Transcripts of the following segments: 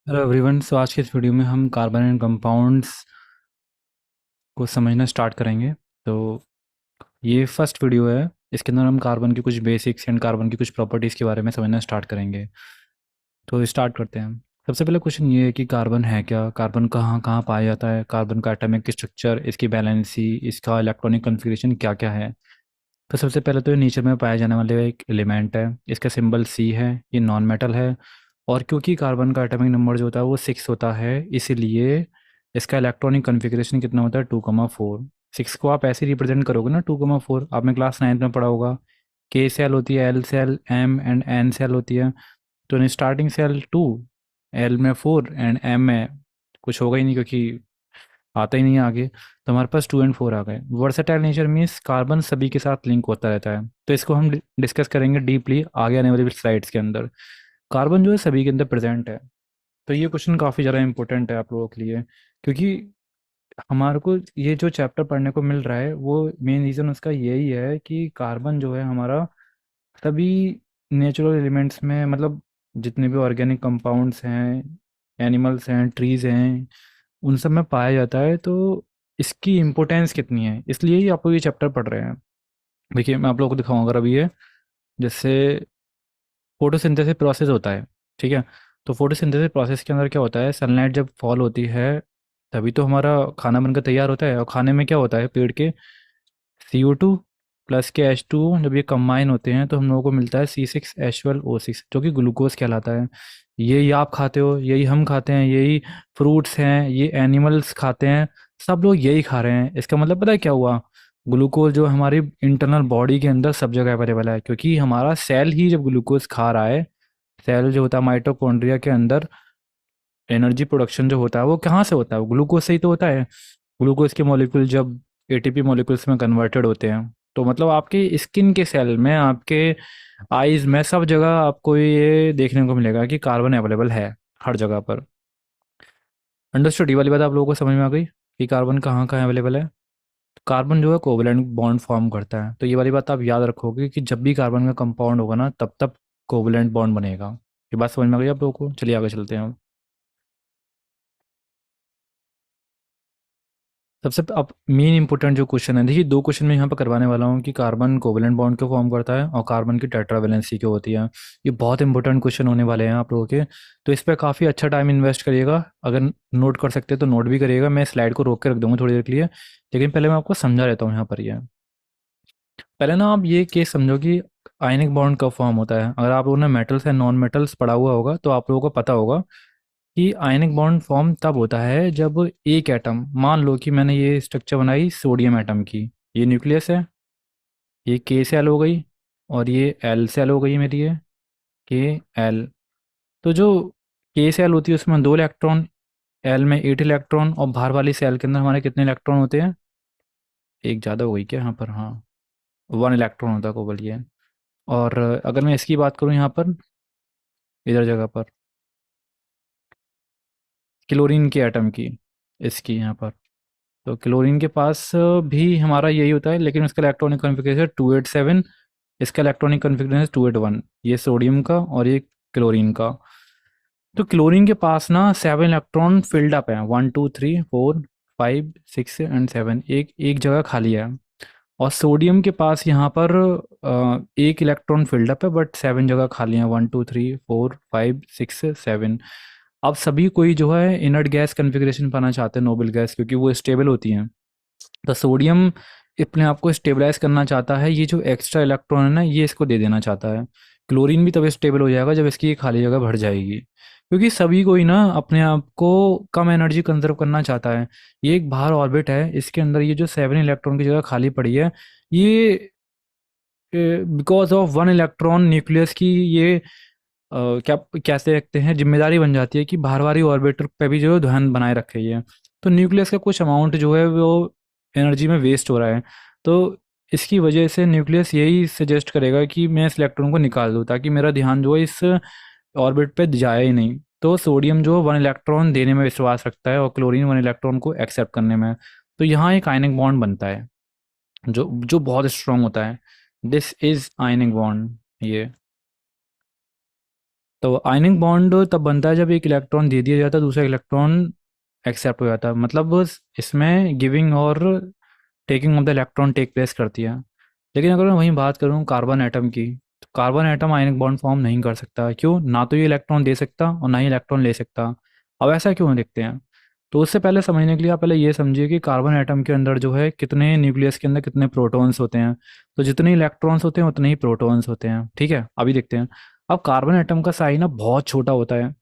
Hello everyone. सो आज के इस वीडियो में हम कार्बन एंड कंपाउंड्स को समझना स्टार्ट करेंगे। तो ये फर्स्ट वीडियो है। इसके अंदर हम कार्बन की कुछ बेसिक्स एंड कार्बन की कुछ प्रॉपर्टीज़ के बारे में समझना स्टार्ट करेंगे। तो स्टार्ट करते हैं। सबसे पहले क्वेश्चन ये है कि कार्बन है क्या, कार्बन कहाँ कहाँ पाया जाता है, कार्बन का एटॉमिक स्ट्रक्चर, इसकी वैलेंसी, इसका इलेक्ट्रॉनिक कन्फिग्रेशन क्या क्या है। तो सबसे पहले तो ये नेचर में पाए जाने वाले एक एलिमेंट है। इसका सिंबल सी है। ये नॉन मेटल है। और क्योंकि कार्बन का एटॉमिक नंबर जो होता है वो 6 होता है, इसीलिए इसका इलेक्ट्रॉनिक कॉन्फ़िगरेशन कितना होता है, 2,4। 6 को आप ऐसे रिप्रेजेंट करोगे ना, 2,4। आपने क्लास 9th में पढ़ा होगा। के सेल होती है, L cell, M and N cell होती है। तो स्टार्टिंग सेल 2, एल में 4 एंड एम में कुछ होगा ही नहीं क्योंकि आता ही नहीं है आगे। तो हमारे पास 2 एंड 4 आ गए। वर्सेटाइल नेचर मीन्स कार्बन सभी के साथ लिंक होता रहता है। तो इसको हम डिस्कस करेंगे डीपली आगे आने वाली स्लाइड्स के अंदर। कार्बन जो है सभी के अंदर प्रेजेंट है। तो ये क्वेश्चन काफ़ी ज़्यादा इंपॉर्टेंट है आप लोगों के लिए, क्योंकि हमारे को ये जो चैप्टर पढ़ने को मिल रहा है वो मेन रीज़न उसका यही है कि कार्बन जो है हमारा सभी नेचुरल एलिमेंट्स में, मतलब जितने भी ऑर्गेनिक कंपाउंड्स हैं, एनिमल्स हैं, ट्रीज हैं, उन सब में पाया जाता है। तो इसकी इम्पोर्टेंस कितनी है, इसलिए ही आप लोग ये चैप्टर पढ़ रहे हैं। देखिए मैं आप लोगों को दिखाऊंगा अगर अभी ये, जैसे फोटोसिंथेसिस प्रोसेस होता है, ठीक है। तो फोटोसिंथेसिस प्रोसेस के अंदर क्या होता है, सनलाइट जब फॉल होती है तभी तो हमारा खाना बनकर तैयार होता है। और खाने में क्या होता है, पेड़ के CO2 प्लस के H2 जब ये कंबाइन होते हैं तो हम लोगों को मिलता है C6H12O6, जो कि ग्लूकोज कहलाता है। यही आप खाते हो, यही हम खाते हैं, यही फ्रूट्स हैं, ये एनिमल्स खाते हैं। सब लोग यही खा रहे हैं। इसका मतलब पता है क्या हुआ, ग्लूकोज जो हमारी इंटरनल बॉडी के अंदर सब जगह अवेलेबल है, क्योंकि हमारा सेल ही जब ग्लूकोज खा रहा है। सेल जो होता है माइटोकॉन्ड्रिया के अंदर, एनर्जी प्रोडक्शन जो होता है वो कहाँ से होता है, वो ग्लूकोज से ही तो होता है। ग्लूकोज के मॉलिक्यूल जब ATP मॉलिक्यूल्स में कन्वर्टेड होते हैं, तो मतलब आपके स्किन के सेल में, आपके आईज में, सब जगह आपको ये देखने को मिलेगा कि कार्बन अवेलेबल है हर जगह पर। अंडरस्टूड, ये वाली बात आप लोगों को समझ में आ गई कि कार्बन कहाँ कहाँ अवेलेबल है। कार्बन जो है कोवलेंट बॉन्ड फॉर्म करता है, तो ये वाली बात आप याद रखोगे कि जब भी कार्बन का कंपाउंड होगा ना तब तब कोवलेंट बॉन्ड बनेगा। ये बात समझ में आ गई आप लोगों को। चलिए आगे चलते हैं। सबसे अब मेन इंपॉर्टेंट जो क्वेश्चन है, देखिए दो क्वेश्चन मैं यहाँ पर करवाने वाला हूँ कि कार्बन कोवेलेंट बॉन्ड क्यों फॉर्म करता है और कार्बन की टेट्रावेलेंसी क्यों होती है। ये बहुत इंपॉर्टेंट क्वेश्चन होने वाले हैं आप लोगों के। तो इस पर काफ़ी अच्छा टाइम इन्वेस्ट करिएगा। अगर नोट कर सकते हैं तो नोट भी करिएगा। मैं स्लाइड को रोक के रख दूंगा थोड़ी देर के लिए, लेकिन पहले मैं आपको समझा देता हूँ यहाँ पर। ये पहले ना आप ये केस समझो कि आयनिक बॉन्ड कब फॉर्म होता है। अगर आप लोगों ने मेटल्स एंड नॉन मेटल्स पढ़ा हुआ होगा तो आप लोगों को पता होगा कि आयनिक बॉन्ड फॉर्म तब होता है जब एक एटम, मान लो कि मैंने ये स्ट्रक्चर बनाई सोडियम एटम की, ये न्यूक्लियस है, ये K सेल हो गई, और ये L सेल हो गई मेरी, ये KL। तो जो K सेल होती है उसमें 2 इलेक्ट्रॉन, L में 8 इलेक्ट्रॉन, और बाहर वाली सेल के अंदर हमारे कितने इलेक्ट्रॉन होते हैं, एक ज़्यादा हो गई क्या यहाँ पर, हाँ, 1 इलेक्ट्रॉन होता है केवल ये। और अगर मैं इसकी बात करूँ यहाँ पर, इधर जगह पर, क्लोरीन के एटम की, इसकी यहाँ पर, तो क्लोरीन के पास भी हमारा यही होता है, लेकिन उसका इलेक्ट्रॉनिक कॉन्फ़िगरेशन 287, इसका इलेक्ट्रॉनिक कॉन्फ़िगरेशन 281, ये सोडियम का और ये क्लोरीन का। तो क्लोरीन के पास ना 7 इलेक्ट्रॉन फिल्ड अप है, 1 2 3 4 5 6 एंड 7, एक एक जगह खाली है। और सोडियम के पास यहाँ पर 1 इलेक्ट्रॉन फिल्ड अप है बट 7 जगह खाली हैं, 1 2 3 4 5 6 7। अब सभी कोई जो है इनर्ट गैस कन्फिग्रेशन पाना चाहते हैं, नोबल गैस, क्योंकि वो स्टेबल होती हैं। तो सोडियम अपने आप को स्टेबलाइज करना चाहता है, ये जो एक्स्ट्रा इलेक्ट्रॉन है ना ये इसको दे देना चाहता है। क्लोरीन भी तब स्टेबल हो जाएगा जब इसकी ये खाली जगह भर जाएगी, क्योंकि सभी कोई ना अपने आप को कम एनर्जी कंजर्व करना चाहता है। ये एक बाहर ऑर्बिट है, इसके अंदर ये जो 7 इलेक्ट्रॉन की जगह खाली पड़ी है, ये बिकॉज ऑफ 1 इलेक्ट्रॉन न्यूक्लियस की ये क्या कैसे रखते हैं, जिम्मेदारी बन जाती है कि बाहर वाली ऑर्बिटर पे भी जो है ध्यान बनाए रखे ये। तो न्यूक्लियस का कुछ अमाउंट जो है वो एनर्जी में वेस्ट हो रहा है। तो इसकी वजह से न्यूक्लियस यही सजेस्ट करेगा कि मैं इस इलेक्ट्रॉन को निकाल दूँ ताकि मेरा ध्यान जो है इस ऑर्बिट पे जाए ही नहीं। तो सोडियम जो 1 इलेक्ट्रॉन देने में विश्वास रखता है और क्लोरीन 1 इलेक्ट्रॉन को एक्सेप्ट करने में। तो यहाँ एक आयनिक बॉन्ड बनता है जो जो बहुत स्ट्रांग होता है। दिस इज आयनिक बॉन्ड ये। तो आयनिक बॉन्ड तब बनता है जब एक इलेक्ट्रॉन दे दिया जाता है, दूसरा इलेक्ट्रॉन एक्सेप्ट हो जाता है, मतलब इसमें गिविंग और taking of the electron take place करती है। लेकिन अगर मैं वहीं बात करूँ कार्बन एटम की, तो carbon atom ionic bond form नहीं कर सकता। क्यों? ना तो ये इलेक्ट्रॉन दे सकता और ना ही इलेक्ट्रॉन ले सकता। अब ऐसा क्यों देखते हैं? तो उससे पहले समझने के लिए आप पहले ये समझिए कि कार्बन एटम के अंदर जो है कितने न्यूक्लियस के अंदर कितने प्रोटॉन्स होते हैं। तो जितने इलेक्ट्रॉन्स होते हैं उतने ही प्रोटॉन्स होते हैं। ठीक है, अभी देखते हैं। अब कार्बन एटम का साइज ना बहुत छोटा होता है।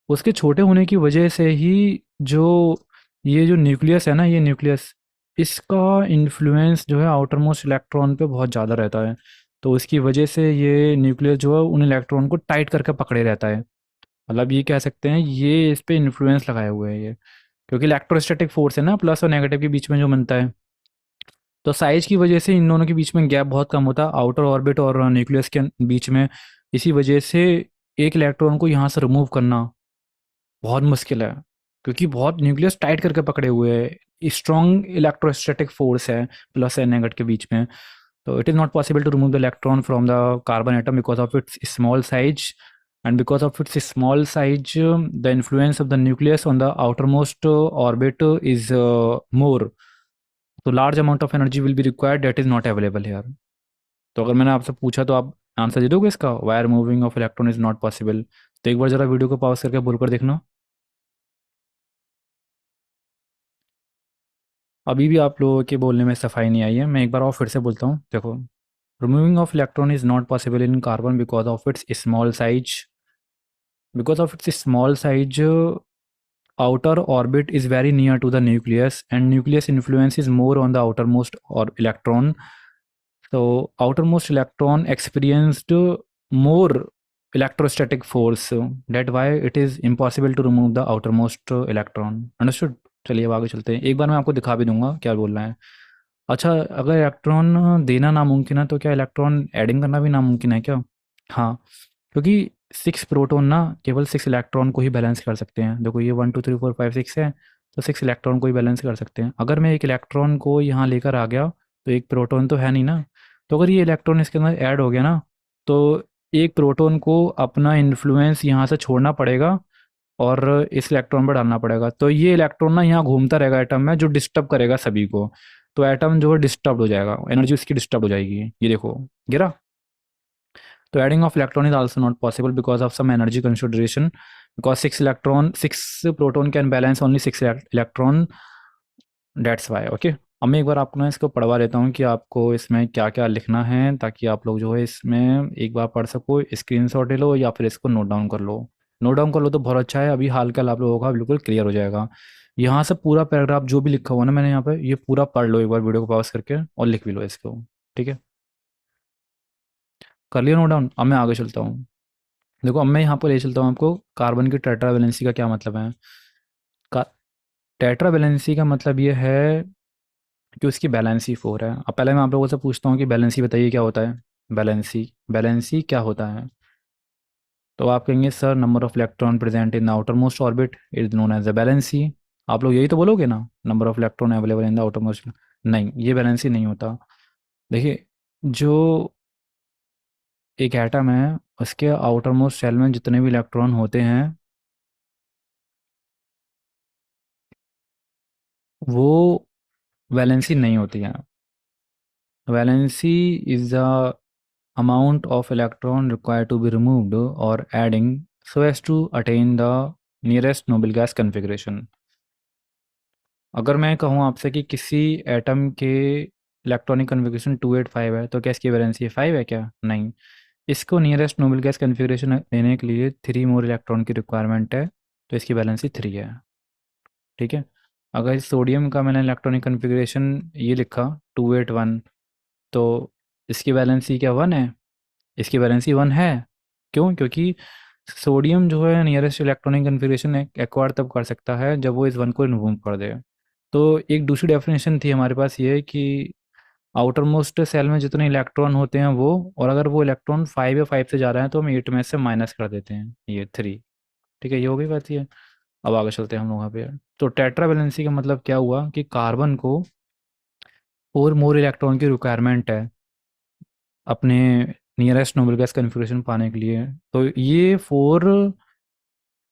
उसके छोटे होने की वजह से ही जो ये जो न्यूक्लियस है ना, ये न्यूक्लियस, इसका इन्फ्लुएंस जो है आउटर मोस्ट इलेक्ट्रॉन पे बहुत ज़्यादा रहता है। तो उसकी वजह से ये न्यूक्लियस जो है उन इलेक्ट्रॉन को टाइट करके पकड़े रहता है। मतलब ये कह सकते हैं ये इस पे इन्फ्लुएंस लगाए हुए है ये, क्योंकि इलेक्ट्रोस्टैटिक फोर्स है ना, प्लस और नेगेटिव के बीच में जो बनता है। तो साइज की वजह से इन दोनों के बीच में गैप बहुत कम होता है, आउटर ऑर्बिट और न्यूक्लियस के बीच में। इसी वजह से एक इलेक्ट्रॉन को यहाँ से रिमूव करना बहुत मुश्किल है, क्योंकि बहुत न्यूक्लियस टाइट करके पकड़े हुए है, स्ट्रॉन्ग इलेक्ट्रोस्टैटिक फोर्स है प्लस एंड नेगेटिव के बीच में। तो it is not possible to remove the electron from the carbon atom because of its small size, and because of its small size, the influence of the nucleus on the outermost orbit is more. So large amount of energy will be required that is not available here. तो अगर मैंने आपसे पूछा तो आप answer दे दोगे इसका, wire moving of electron is not possible. तो एक बार जरा वीडियो को पॉज करके बोलकर देखना। अभी भी आप लोगों के बोलने में सफाई नहीं आई है, मैं एक बार और फिर से बोलता हूँ, देखो। Removing of electron is not possible in carbon because of its small size. Because of its small size, outer orbit is very near to the nucleus and nucleus influence is more on the outermost or electron. So outermost electron experienced more electrostatic force, that why it is impossible to remove the outermost electron. Understood? चलिए अब आगे चलते हैं, एक बार मैं आपको दिखा भी दूंगा क्या बोल रहे हैं। अच्छा, अगर इलेक्ट्रॉन देना नामुमकिन है तो क्या इलेक्ट्रॉन ऐडिंग करना भी नामुमकिन है क्या? हाँ, क्योंकि 6 प्रोटॉन ना केवल 6 इलेक्ट्रॉन को ही बैलेंस कर सकते हैं। देखो ये 1 2 3 4 5 6 है, तो 6 इलेक्ट्रॉन को ही बैलेंस कर सकते हैं। अगर मैं एक इलेक्ट्रॉन को यहाँ लेकर आ गया तो एक प्रोटॉन तो है नहीं ना। तो अगर ये इलेक्ट्रॉन इसके अंदर ऐड हो गया ना, तो एक प्रोटॉन को अपना इन्फ्लुएंस यहाँ से छोड़ना पड़ेगा और इस इलेक्ट्रॉन पर डालना पड़ेगा। तो ये इलेक्ट्रॉन ना यहाँ घूमता रहेगा एटम में, जो डिस्टर्ब करेगा सभी को। तो एटम जो है डिस्टर्ब हो जाएगा, एनर्जी उसकी डिस्टर्ब हो जाएगी। ये देखो गिरा। तो adding of electron is also not possible because of some energy consideration, because 6 proton can balance only 6 electron. That's why. Okay. अब मैं एक बार आपको ना इसको पढ़वा देता हूँ कि आपको इसमें क्या क्या लिखना है, ताकि आप लोग जो है इसमें एक बार पढ़ सको। स्क्रीनशॉट ले लो या फिर इसको नोट डाउन कर लो। नोट डाउन कर लो तो बहुत अच्छा है, अभी हाल कल आप लोगों का बिल्कुल क्लियर हो जाएगा। यहाँ से पूरा पैराग्राफ जो भी लिखा हुआ ना मैंने यहाँ पे, ये पूरा पढ़ लो एक बार वीडियो को पॉज करके और लिख भी लो इसको। ठीक है, कर लिया नोट डाउन? अब मैं आगे चलता हूँ। देखो अब मैं यहाँ पर ले चलता हूँ आपको, कार्बन की टेट्रा वैलेंसी का क्या मतलब है। का टेट्रा वैलेंसी का मतलब ये है कि उसकी बैलेंसी 4 है। अब पहले मैं आप लोगों से पूछता हूँ कि बैलेंसी बताइए क्या होता है। बैलेंसी, बैलेंसी क्या होता है? तो आप कहेंगे sir number of electron present in the outer most orbit is known as the valency. आप लोग यही तो बोलोगे ना, number of electron available in the outer most. नहीं, ये बैलेंसी नहीं होता। देखिए, जो एक एटम है उसके आउटर मोस्ट शेल में जितने भी इलेक्ट्रॉन होते हैं वो वैलेंसी नहीं होती है। Valency is the amount of electron required to be removed or adding so as to attain the nearest noble gas configuration. अगर मैं कहूँ आपसे कि किसी एटम के इलेक्ट्रॉनिक कन्फिग्रेशन 285 है, तो क्या इसकी वैलेंसी 5 है क्या? नहीं। इसको नियरेस्ट नोबल गैस कन्फिग्रेशन लेने के लिए 3 मोर इलेक्ट्रॉन की रिक्वायरमेंट है, तो इसकी वैलेंसी 3 है। ठीक है। अगर सोडियम का मैंने इलेक्ट्रॉनिक कन्फिग्रेशन ये लिखा 281, तो इसकी वैलेंसी क्या 1 है? इसकी वैलेंसी 1 है। क्यों? क्योंकि सोडियम जो है नियरेस्ट इलेक्ट्रॉनिक कन्फिग्रेशन एक्वायर तब कर सकता है जब वो इस 1 को रिमूव कर दे। तो एक दूसरी डेफिनेशन थी हमारे पास ये कि आउटर मोस्ट सेल में जितने इलेक्ट्रॉन होते हैं वो, और अगर वो इलेक्ट्रॉन 5 या 5 से जा रहा है तो हम 8 में से माइनस कर देते हैं, ये 3। ठीक है, ये हो गई बात ये। अब आगे चलते हैं हम लोग यहाँ पे। तो टेट्रा वैलेंसी का मतलब क्या हुआ कि कार्बन को और मोर इलेक्ट्रॉन की रिक्वायरमेंट है अपने नियरेस्ट नोबल गैस कन्फिग्रेशन पाने के लिए। तो ये 4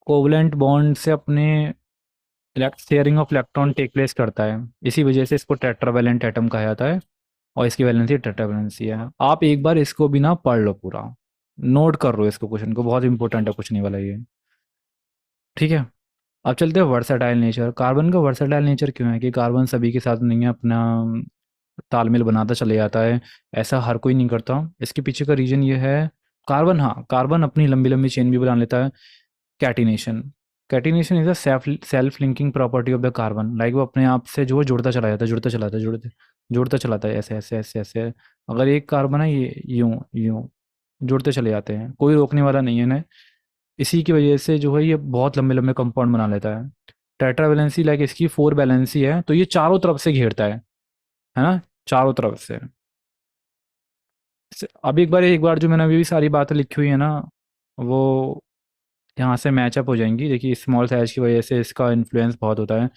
कोवलेंट बॉन्ड से अपने sharing of electron take place करता है। इसी वजह से इसको टेट्रावेलेंट एटम कहा जाता है और इसकी वैलेंसी टेट्रावेलेंसी है। आप एक बार इसको भी ना पढ़ लो पूरा, नोट कर लो इसको, क्वेश्चन को, बहुत इंपॉर्टेंट है क्वेश्चन ये वाला ये। ठीक है, अब चलते हैं वर्सेटाइल नेचर। कार्बन का वर्सेटाइल नेचर क्यों है कि कार्बन सभी के साथ नहीं है, अपना तालमेल बनाता चले जाता है, ऐसा हर कोई नहीं करता। इसके पीछे का रीजन ये है, कार्बन, हाँ कार्बन अपनी लंबी लंबी चेन भी बना लेता है। Catenation, catenation is a self linking property of the carbon, like वो अपने आप से जो है जुड़ता चला जाता है, जुड़ता चलाता है, जुड़ता चलाता है, ऐसे ऐसे ऐसे ऐसे। अगर एक कार्बन है, ये यूं यूं जुड़ते चले जाते हैं, कोई रोकने वाला नहीं है ना। इसी की वजह से जो है ये बहुत लंबे लंबे कंपाउंड बना लेता है। टेट्रा वैलेंसी लाइक इसकी 4 वैलेंसी है, तो ये चारों तरफ से घेरता है ना, चारों तरफ से। अब एक बार जो मैंने अभी भी सारी बातें लिखी हुई है ना, वो यहाँ से मैचअप हो जाएंगी। देखिए स्मॉल साइज की वजह से इसका इन्फ्लुएंस बहुत होता है।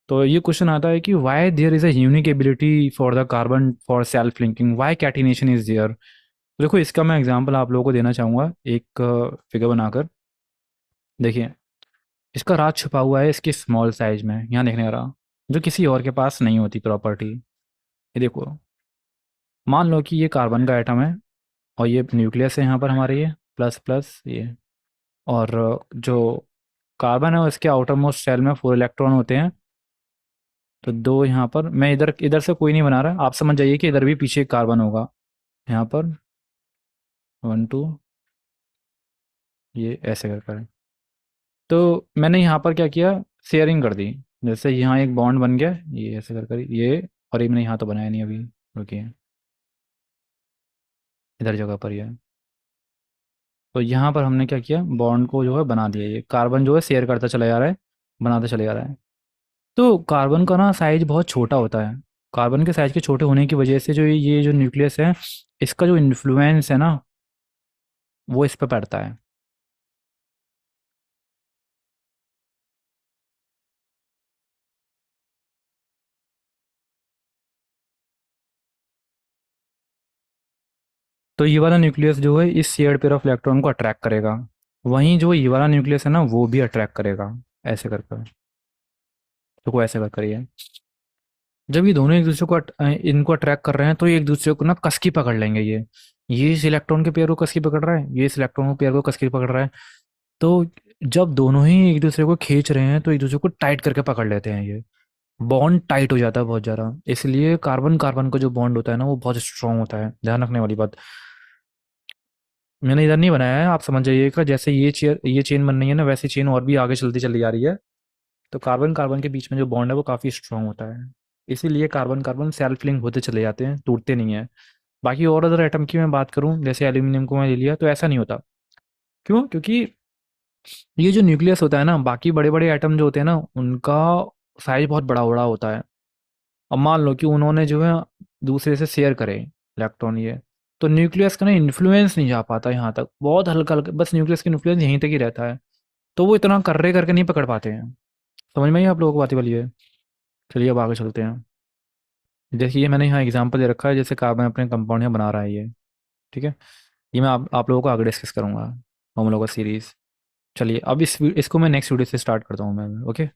तो ये क्वेश्चन आता है कि why there is a unique ability for the carbon for self linking, why catenation is there. देखो इसका मैं एग्जांपल आप लोगों को देना चाहूँगा एक फिगर बनाकर। देखिए इसका राज छुपा हुआ है इसकी स्मॉल साइज में, यहाँ देखने का रहा, जो किसी और के पास नहीं होती प्रॉपर्टी। ये देखो, मान लो कि ये कार्बन का एटम है और ये न्यूक्लियस है यहाँ पर हमारे, ये प्लस प्लस ये, और जो कार्बन है उसके आउटर मोस्ट शेल में 4 इलेक्ट्रॉन होते हैं। तो 2 यहाँ पर, मैं इधर इधर से कोई नहीं बना रहा, आप समझ जाइए कि इधर भी पीछे एक कार्बन होगा। यहाँ पर 1 2, ये ऐसे कर कर। तो मैंने यहाँ पर क्या किया, शेयरिंग कर दी। जैसे यहाँ एक बॉन्ड बन गया, ये ऐसे कर कर ये, और ये मैंने यहाँ तो बनाया नहीं अभी, रुकिए, इधर जगह पर ये है। तो यहाँ पर हमने क्या किया, बॉन्ड को जो है बना दिया, ये कार्बन जो है शेयर करता चला जा रहा है, बनाता चले जा रहा है। तो कार्बन का ना साइज बहुत छोटा होता है। कार्बन के साइज के छोटे होने की वजह से जो ये जो न्यूक्लियस है, इसका जो इन्फ्लुएंस है ना, वो इस पे पड़ता है। तो ये वाला न्यूक्लियस जो है इस शेयर्ड पेयर ऑफ इलेक्ट्रॉन को अट्रैक्ट करेगा, वहीं जो ये वाला न्यूक्लियस है ना वो भी अट्रैक्ट करेगा, ऐसे कर कर। तो को ऐसे कर करिए, जब ये दोनों एक दूसरे को इनको अट्रैक्ट कर रहे हैं तो ये एक दूसरे को ना कस की पकड़ लेंगे। ये इस इलेक्ट्रॉन के पेयर को कस की पकड़ रहा है, ये इस इलेक्ट्रॉन को पेयर को कस की पकड़ रहा है। तो जब दोनों ही एक दूसरे को खींच रहे हैं तो एक दूसरे को टाइट करके पकड़ लेते हैं, ये बॉन्ड टाइट हो जाता है बहुत ज़्यादा। इसलिए कार्बन कार्बन का जो बॉन्ड होता है ना वो बहुत स्ट्रांग होता है, ध्यान रखने वाली बात। मैंने इधर नहीं बनाया है, आप समझ जाइएगा, जैसे ये चेन बन रही है ना, वैसी चेन और भी आगे चलती चली जा रही है। तो कार्बन कार्बन के बीच में जो बॉन्ड है वो काफ़ी स्ट्रांग होता है, इसीलिए कार्बन कार्बन सेल्फ लिंक होते चले जाते हैं, टूटते नहीं है। बाकी और अदर एटम की मैं बात करूं, जैसे एल्यूमिनियम को मैं ले लिया, तो ऐसा नहीं होता। क्यों? क्योंकि ये जो न्यूक्लियस होता है ना, बाकी बड़े बड़े एटम जो होते हैं ना, उनका साइज बहुत बड़ा बड़ा होता है। अब मान लो कि उन्होंने जो है दूसरे से शेयर करे इलेक्ट्रॉन, ये तो न्यूक्लियस का ना इन्फ्लुएंस नहीं जा पाता यहाँ तक, बहुत हल्का हल्का, बस न्यूक्लियस का इन्फ्लुएंस यहीं तक ही रहता है। तो वो इतना कर्रे करके नहीं पकड़ पाते हैं। समझ में आई आप लोगों को बातें वाली है? चलिए अब आगे चलते हैं। देखिए मैंने यहाँ एग्जांपल दे रखा है, जैसे कार्बन अपने कंपाउंड यहाँ बना रहा है ये। ठीक है, ये मैं आप लोगों को आगे डिस्कस करूंगा, हम लोगों का सीरीज। चलिए अब इसको मैं नेक्स्ट वीडियो से स्टार्ट करता हूँ मैं, ओके।